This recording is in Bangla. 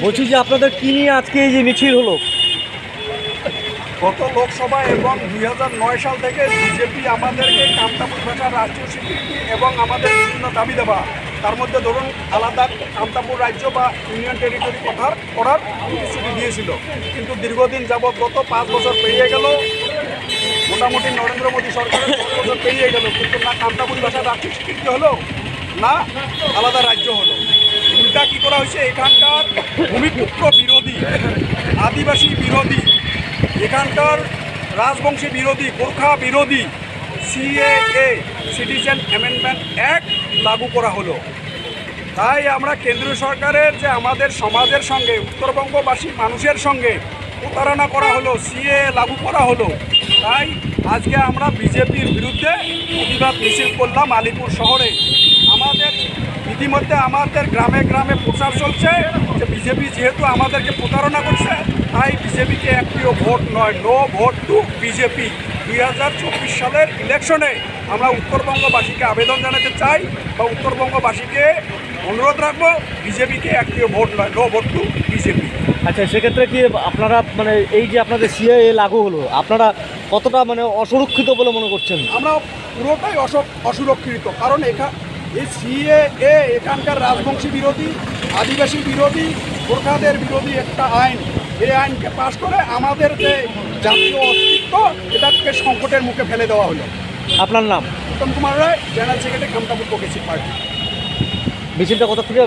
বলছি যে আপনাদের কি নিয়ে আজকে এই যে মিছিল হলো? গত লোকসভা এবং 2009 সাল থেকে বিজেপি আমাদেরকে কামতাপুর ভাষার রাষ্ট্রীয় স্বীকৃতি এবং আমাদের বিভিন্ন দাবি দেওয়া, তার মধ্যে ধরুন আলাদা কামতাপুর রাজ্য বা ইউনিয়ন টেরিটরি করার প্রতিশ্রুতি দিয়েছিল। কিন্তু দীর্ঘদিন যাবৎ গত 5 বছর পেরিয়ে গেল, মোটামুটি নরেন্দ্র মোদী সরকারের 5 বছর পেরিয়ে গেল, কিন্তু না কামতাপুর ভাষার রাষ্ট্রীয় স্বীকৃতি হলো, না আলাদা রাজ্য হলো। উল্টা কী করা হয়েছে, এখানকার ভূমিপুত্র বিরোধী, আদিবাসী বিরোধী, এখানকার রাজবংশী বিরোধী, গোর্খা বিরোধী সিএএ সিটিজেন অ্যামেন্ডমেন্ট অ্যাক্ট লাগু করা হলো। তাই আমরা কেন্দ্রীয় সরকারের যে আমাদের সমাজের সঙ্গে, উত্তরবঙ্গবাসী মানুষের সঙ্গে প্রতারণা করা হলো, সিএএ লাগু করা হলো, তাই আজকে আমরা বিজেপির বিরুদ্ধে প্রতিবাদ মিছিল করলাম আলিপুর শহরে। আমাদের ইতিমধ্যে আমাদের গ্রামে গ্রামে প্রচার চলছে যে বিজেপি যেহেতু আমাদেরকে প্রতারণা করছে, তাই বিজেপিকে একটিও ভোট নয়, নো ভোট টু বিজেপি। 2024 সালের ইলেকশনে আমরা উত্তরবঙ্গবাসীকে আবেদন জানাতে চাই বা উত্তরবঙ্গবাসীকে অনুরোধ রাখবো, বিজেপিকে একটিও ভোট নয়, নো ভোট টু বিজেপি। আচ্ছা, সেক্ষেত্রে কি আপনারা মানে এই যে আপনাদের সিএএ লাগু হলো, আপনারা কতটা মানে অসুরক্ষিত বলে মনে করছেন? আমরা পুরোটাই অসুরক্ষিত, কারণ এই সিএএ এখানকার রাজবংশী বিরোধী, আদিবাসী বিরোধী, গোর্খাদের বিরোধী একটা আইন। এই আইনকে পাশ করে আমাদের যে জাতীয় অস্তিত্ব, এটাকে সংকটের মুখে ফেলে দেওয়া হলো। আপনার নাম? Uttam Kumar Roy, general secretary, Kamatapur progressive party. মিছিলটা কত থেকে